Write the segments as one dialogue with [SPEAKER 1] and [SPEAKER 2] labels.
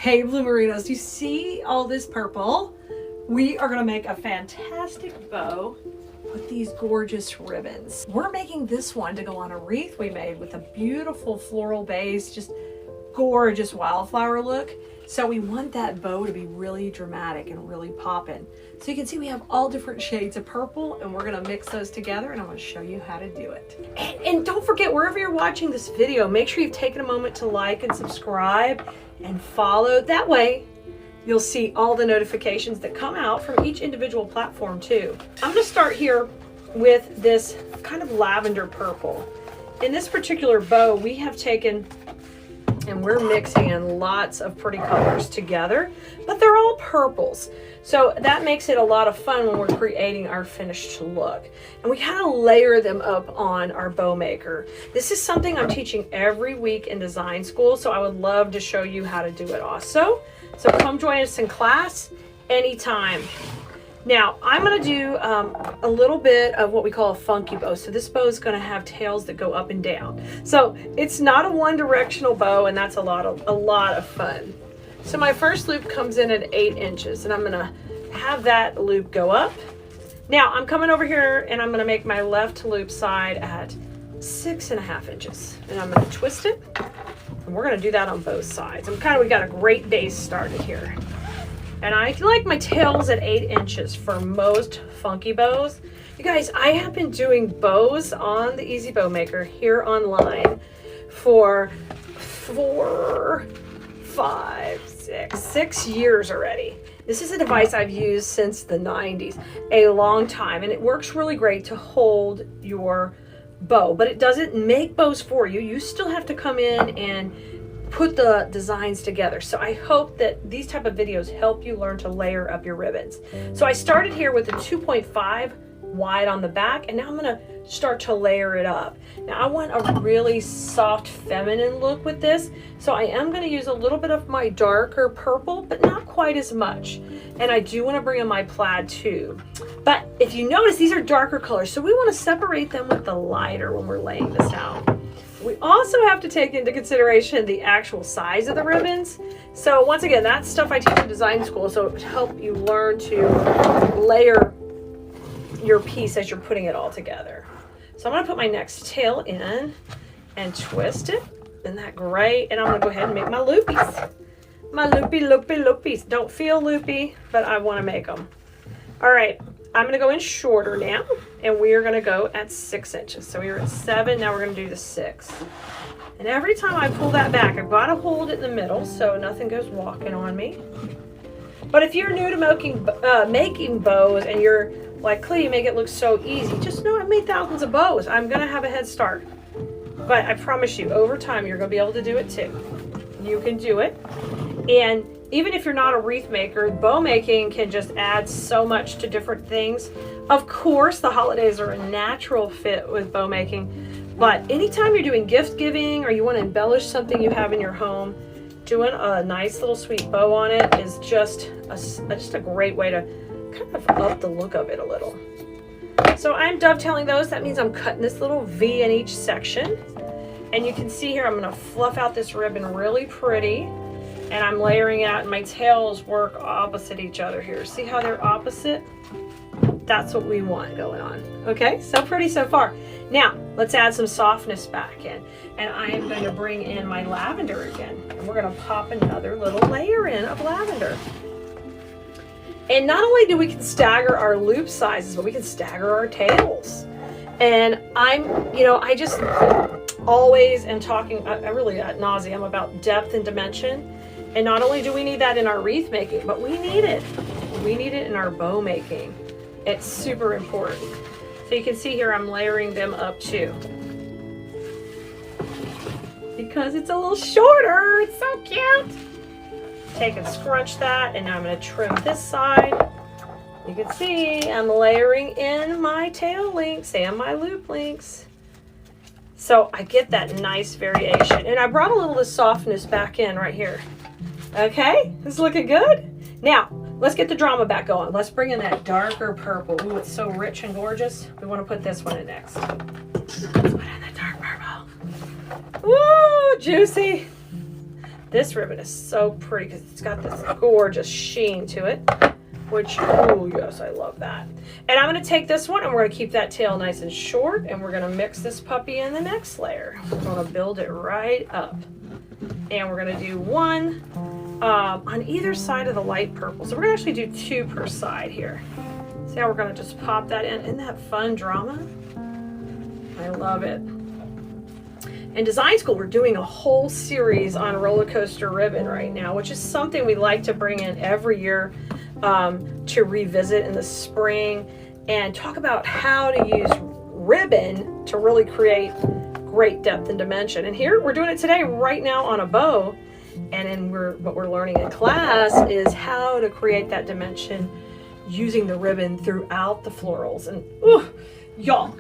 [SPEAKER 1] Hey Bloomerinos, do you see all this purple? We are gonna make a fantastic bow with these gorgeous ribbons. We're making this one to go on a wreath we made with a beautiful floral base, just gorgeous wildflower look. So we want that bow to be really dramatic and really poppin'. So you can see we have all different shades of purple, and we're gonna mix those together, and I'm gonna show you how to do it. And don't forget, wherever you're watching this video, make sure you've taken a moment to like and subscribe and follow. That way, you'll see all the notifications that come out from each individual platform too. I'm gonna start here with this kind of lavender purple. In this particular bow, we have taken and we're mixing in lots of pretty colors together, but they're all purples. So that makes it a lot of fun when we're creating our finished look. And we kind of layer them up on our bow maker. This is something I'm teaching every week in design school, so I would love to show you how to do it also. So come join us in class anytime. Now, I'm going to do a little bit of what we call a funky bow. So this bow is going to have tails that go up and down. So it's not a one-directional bow, and that's a lot of fun. So my first loop comes in at 8 inches, and I'm going to have that loop go up. Now, I'm coming over here, and I'm going to make my left loop side at 6.5 inches. And I'm going to twist it, and we're going to do that on both sides. We got a great base started here. And I like my tails at 8 inches for most funky bows. You guys, I have been doing bows on the Easy Bow Maker here online for 4, 5, 6 years already. This is a device I've used since the 90s, a long time, and it works really great to hold your bow, but it doesn't make bows for you. You still have to come in and put the designs together. So I hope that these type of videos help you learn to layer up your ribbons. So I started here with a 2.5 wide on the back, and now I'm gonna start to layer it up. Now I want a really soft feminine look with this, so I am gonna use a little bit of my darker purple, but not quite as much. And I do wanna bring in my plaid too. But if you notice, these are darker colors, so we wanna separate them with the lighter when we're laying this out. We also have to take into consideration the actual size of the ribbons. So once again, that's stuff I teach in design school, so it would help you learn to layer your piece as you're putting it all together. So I'm gonna put my next tail in and twist it. Isn't that great? And I'm gonna go ahead and make my loopies. My loopies. Don't feel loopy, but I wanna make them. All right. I'm going to go in shorter now, and we are going to go at 6 inches. So we were at 7, now we're going to do the 6. And every time I pull that back, I've got to hold it in the middle so nothing goes walking on me. But if you're new to making bows and you're like, Clee, you make it look so easy, just know I've made thousands of bows. I'm going to have a head start. But I promise you, over time, you're going to be able to do it too. You can do it. And even if you're not a wreath maker, bow making can just add so much to different things. Of course, the holidays are a natural fit with bow making, but anytime you're doing gift giving or you want to embellish something you have in your home, doing a nice little sweet bow on it is just a great way to kind of up the look of it a little. So I'm dovetailing those. That means I'm cutting this little V in each section. And you can see here, I'm going to fluff out this ribbon really pretty. And I'm layering out, and my tails work opposite each other here. See how they're opposite? That's what we want going on. Okay, so pretty so far. Now, let's add some softness back in. And I am going to bring in my lavender again. And we're going to pop another little layer in of lavender. And not only do we can stagger our loop sizes, but we can stagger our tails. And I just always am talking, I really ad nauseum about depth and dimension. And not only do we need that in our wreath making, but we need it. We need it in our bow making. It's super important. So you can see here I'm layering them up too. Because it's a little shorter. It's so cute. Take and scrunch that, and now I'm going to trim this side. You can see I'm layering in my tail links and my loop links. So I get that nice variation. And I brought a little of the softness back in right here. Okay, this is looking good. Now, let's get the drama back going. Let's bring in that darker purple. Ooh, it's so rich and gorgeous. We want to put this one in next. Let's put in the dark purple. Ooh, juicy. This ribbon is so pretty because it's got this gorgeous sheen to it, which, oh yes, I love that. And I'm going to take this one and we're going to keep that tail nice and short, and we're going to mix this puppy in the next layer. We're going to build it right up. And we're going to do one on either side of the light purple. So we're going to actually do 2 per side here. See how we're going to just pop that in? Isn't that fun drama? I love it. In design school, we're doing a whole series on roller coaster ribbon right now, which is something we like to bring in every year to revisit in the spring and talk about how to use ribbon to really create great depth and dimension. And here we're doing it today right now on a bow. And then what we're learning in class is how to create that dimension using the ribbon throughout the florals. And y'all,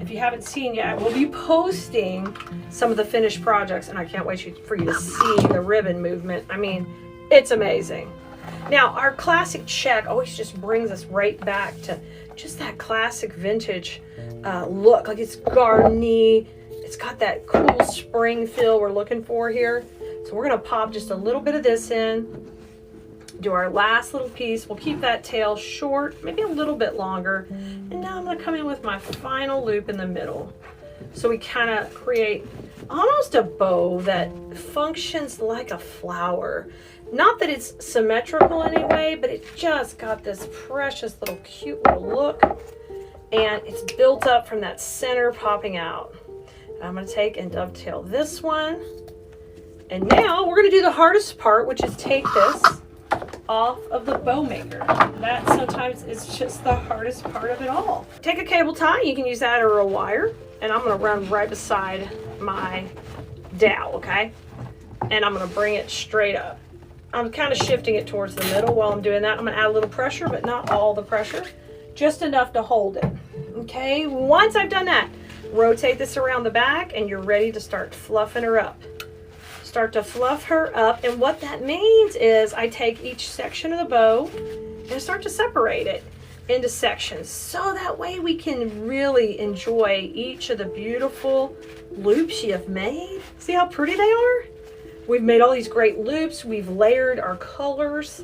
[SPEAKER 1] if you haven't seen yet, we'll be posting some of the finished projects, and I can't wait for you to see the ribbon movement. I mean, it's amazing. Now, our classic check always just brings us right back to just that classic vintage look. Like it's garney. It's got that cool spring feel we're looking for here. So we're going to pop just a little bit of this in. Do our last little piece. We'll keep that tail short, maybe a little bit longer. And now I'm going to come in with my final loop in the middle. So we kind of create almost a bow that functions like a flower. Not that it's symmetrical in any way, but it just got this precious little cute little look. And it's built up from that center popping out. I'm going to take and dovetail this one. And now we're going to do the hardest part, which is take this off of the bow maker. That sometimes is just the hardest part of it all. Take a cable tie, you can use that or a wire, and I'm going to run right beside my dowel, okay? And I'm going to bring it straight up. I'm kind of shifting it towards the middle while I'm doing that. I'm going to add a little pressure, but not all the pressure, just enough to hold it. Okay, once I've done that, rotate this around the back and you're ready to start fluffing her up. Start to fluff her up, and what that means is I take each section of the bow and start to separate it into sections, so that way we can really enjoy each of the beautiful loops you have made. See how pretty they are? We've made all these great loops, we've layered our colors,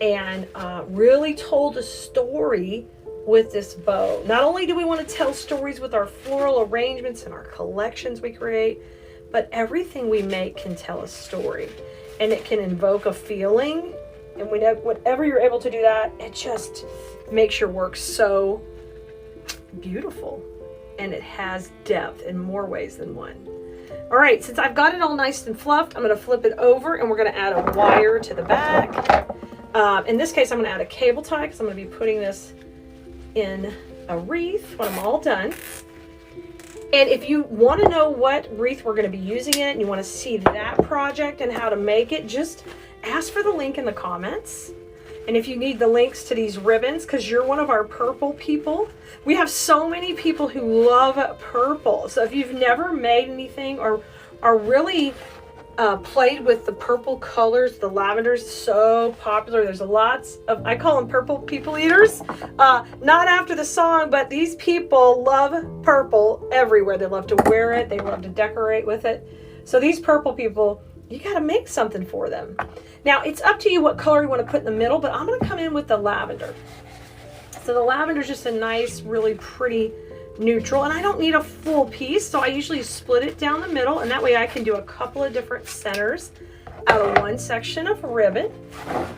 [SPEAKER 1] and really told a story with this bow. Not only do we want to tell stories with our floral arrangements and our collections we create, but everything we make can tell a story, and it can invoke a feeling. And whenever you're able to do that, it just makes your work so beautiful, and it has depth in more ways than one. All right, since I've got it all nice and fluffed, I'm going to flip it over and we're going to add a wire to the back. In this case, I'm going to add a cable tie because I'm going to be putting this in a wreath when I'm all done. And if you want to know what wreath we're going to be using in it and you want to see that project and how to make it, just ask for the link in the comments. And if you need the links to these ribbons, because you're one of our purple people, we have so many people who love purple. So if you've never made anything or are really played with the purple colors, the lavender is so popular. There's lots of, I call them purple people eaters. Not after the song, but these people love purple everywhere. They love to wear it. They love to decorate with it. So these purple people, you got to make something for them. Now, it's up to you what color you want to put in the middle, but I'm going to come in with the lavender. So the lavender is just a nice, really pretty neutral, and I don't need a full piece, so I usually split it down the middle, and that way I can do a couple of different centers out of one section of ribbon.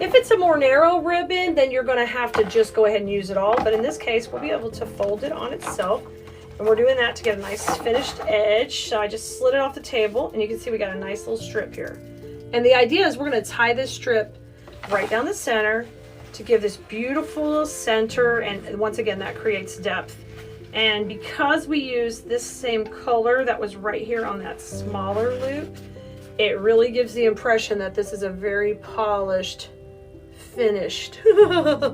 [SPEAKER 1] If it's a more narrow ribbon, then you're going to have to just go ahead and use it all, but in this case, we'll be able to fold it on itself, and we're doing that to get a nice finished edge. So I just slid it off the table, and you can see we got a nice little strip here. And the idea is we're going to tie this strip right down the center to give this beautiful center, and once again, that creates depth. And because we use this same color that was right here on that smaller loop, it really gives the impression that this is a very polished, finished, beautiful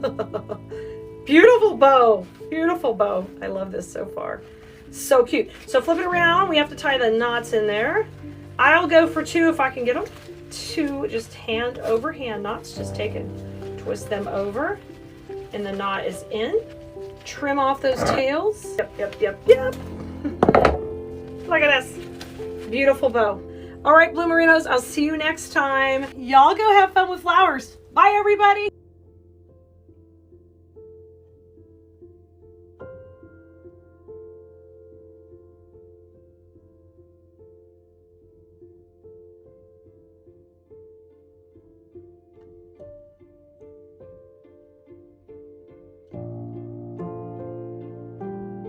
[SPEAKER 1] bow. Beautiful bow. I love this so far. So cute. So flip it around. We have to tie the knots in there. I'll go for 2 if I can get them. 2 just hand over hand knots. Just take and twist them over, and the knot is in. Trim off those tails. Yep. Look at this. Beautiful bow. All right, Bloomerinos, I'll see you next time. Y'all go have fun with flowers. Bye, everybody.